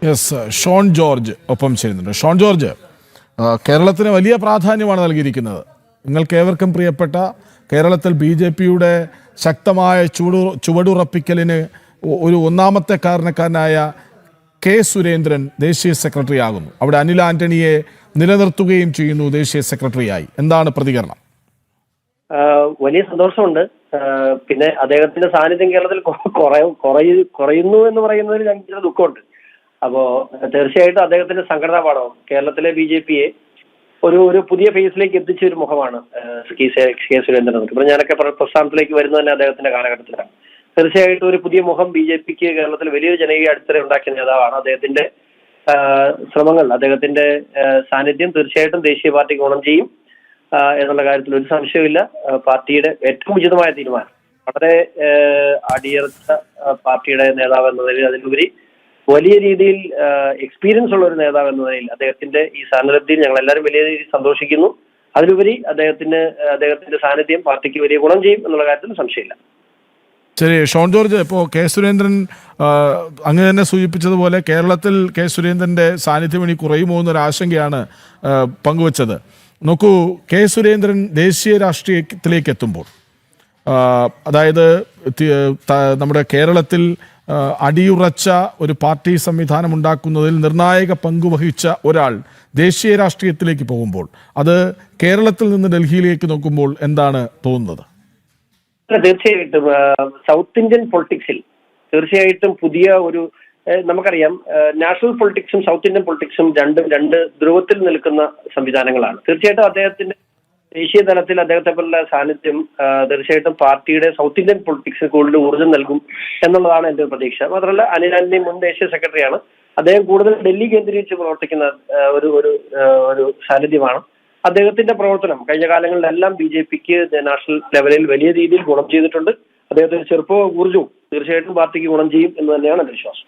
Yes, Shone George ഒപ്പം ചേരുന്നുണ്ട്. ഷോൺ ജോർജ്, കേരളത്തിന് വലിയ പ്രാധാന്യമാണ് നൽകിയിരിക്കുന്നത്. നിങ്ങൾക്കേവർക്കും പ്രിയപ്പെട്ട കേരളത്തിൽ BJPയുടെ ശക്തമായ ചുവടുറപ്പിക്കലിന് ഒരു ഒന്നാമത്തെ കാരണക്കാരനായ കെ സുരേന്ദ്രൻ ദേശീയ സെക്രട്ടറി ആകുന്നു. അവിടെ അനിൽ ആന്റണിയെ നിലനിർത്തുകയും ചെയ്യുന്നു ദേശീയ സെക്രട്ടറിയായി. എന്താണ് പ്രതികരണം? വലിയ സന്തോഷമുണ്ട്. പിന്നെ അദ്ദേഹത്തിന്റെ സാന്നിധ്യം കേരളത്തിൽ കുറയുന്നു എന്ന് പറയുന്നതിൽ ഞങ്ങൾക്ക് ദുഃഖമുണ്ട്. അപ്പോ തീർച്ചയായിട്ടും അദ്ദേഹത്തിന്റെ സംഘടനാ പാഠവും കേരളത്തിലെ BJPയെ ഒരു പുതിയ ഫേസിലേക്ക് എത്തിച്ച ഒരു മുഖമാണ് കെ സുരേന്ദ്രൻ. ഇപ്പൊ ഞാനൊക്കെ പ്രസ്ഥാനത്തിലേക്ക് വരുന്നത് തന്നെ അദ്ദേഹത്തിന്റെ കാലഘട്ടത്തിലാണ്. തീർച്ചയായിട്ടും ഒരു പുതിയ മുഖം BJPക്ക് കേരളത്തിൽ വലിയൊരു ജനകീയ അടിത്തറ ഉണ്ടാക്കിയ നേതാവാണ്. അദ്ദേഹത്തിന്റെ ശ്രമങ്ങൾ, അദ്ദേഹത്തിന്റെ സാന്നിധ്യം തീർച്ചയായിട്ടും ദേശീയ പാർട്ടിക്ക് ഗുണം ചെയ്യും എന്നുള്ള കാര്യത്തിൽ ഒരു സംശയമില്ല. പാർട്ടിയുടെ ഏറ്റവും ഉചിതമായ തീരുമാനം, വളരെ അടിയറച്ച പാർട്ടിയുടെ നേതാവ് എന്ന നിലയിൽ, അതിലുപരി വലിയ രീതിയിൽ എക്സ്പീരിയൻസ് ഉള്ള ഒരു നേതാവ് എന്ന നിലയിൽ അദ്ദേഹത്തിന്റെ ഈ സാന്നിധ്യത്തിൽ ഞങ്ങൾ എല്ലാവരും വലിയ രീതിയിൽ സന്തോഷിക്കുന്നു. അതിലുപരി അദ്ദേഹത്തിന്റെ സാന്നിധ്യം പാർട്ടിക്ക് വലിയ ഗുണം ചെയ്യും എന്നുള്ള കാര്യത്തിൽ സംശയമില്ല. ശരി, ഷോൺ ജോർജ്, ഇപ്പോൾ കെ സുരേന്ദ്രൻ അങ്ങ് തന്നെ സൂചിപ്പിച്ചതുപോലെ കേരളത്തിൽ കെ സുരേന്ദ്രന്റെ സാന്നിധ്യം ഇനി കുറയുമോ എന്നൊരു ആശങ്കയാണ് പങ്കുവച്ചത്. നോക്കൂ, കെ സുരേന്ദ്രൻ ദേശീയ രാഷ്ട്രീയത്തിലേക്ക് എത്തുമ്പോൾ, അതായത് നമ്മുടെ കേരളത്തിൽ അടിയുറച്ച ഒരു പാർട്ടി സംവിധാനം ഉണ്ടാക്കുന്നതിൽ നിർണായക പങ്കുവഹിച്ച ഒരാൾ ദേശീയ രാഷ്ട്രീയത്തിലേക്ക് പോകുമ്പോൾ, അത് കേരളത്തിൽ നിന്ന് ഡൽഹിയിലേക്ക് നോക്കുമ്പോൾ എന്താണ് തോന്നുന്നത്? തീർച്ചയായിട്ടും സൗത്ത് ഇന്ത്യൻ പൊളിറ്റിക്സിൽ തീർച്ചയായിട്ടും പുതിയ ഒരു, നമുക്കറിയാം നാഷണൽ പൊളിറ്റിക്സും സൗത്ത് ഇന്ത്യൻ പൊളിറ്റിക്സും രണ്ട് ധ്രുവത്തിൽ നിൽക്കുന്ന സംവിധാനങ്ങളാണ്. തീർച്ചയായിട്ടും അദ്ദേഹത്തിന്റെ ദേശീയ തലത്തിൽ അദ്ദേഹത്തെ പോലുള്ള സാന്നിധ്യം തീർച്ചയായിട്ടും പാർട്ടിയുടെ സൗത്ത് ഇന്ത്യൻ പൊളിറ്റിക്സിന് കൂടുതൽ ഊർജ്ജം നൽകും എന്നുള്ളതാണ് എന്റെ പ്രതീക്ഷ. മാത്രമല്ല, അനിൽ ആന്റണി മുൻ ദേശീയ സെക്രട്ടറിയാണ്. അദ്ദേഹം കൂടുതൽ ഡൽഹി കേന്ദ്രീകരിച്ച് പ്രവർത്തിക്കുന്ന ഒരു സാന്നിധ്യമാണ്. അദ്ദേഹത്തിന്റെ പ്രവർത്തനം കഴിഞ്ഞ കാലങ്ങളിലെല്ലാം BJPക്ക് നാഷണൽ ലെവലിൽ വലിയ രീതിയിൽ ഗുണം ചെയ്തിട്ടുണ്ട്. അദ്ദേഹത്തിന്റെ ചെറുപ്പവും ഊർജ്ജവും തീർച്ചയായിട്ടും പാർട്ടിക്ക് ഗുണം ചെയ്യും എന്ന് തന്നെയാണ് എന്റെ വിശ്വാസം.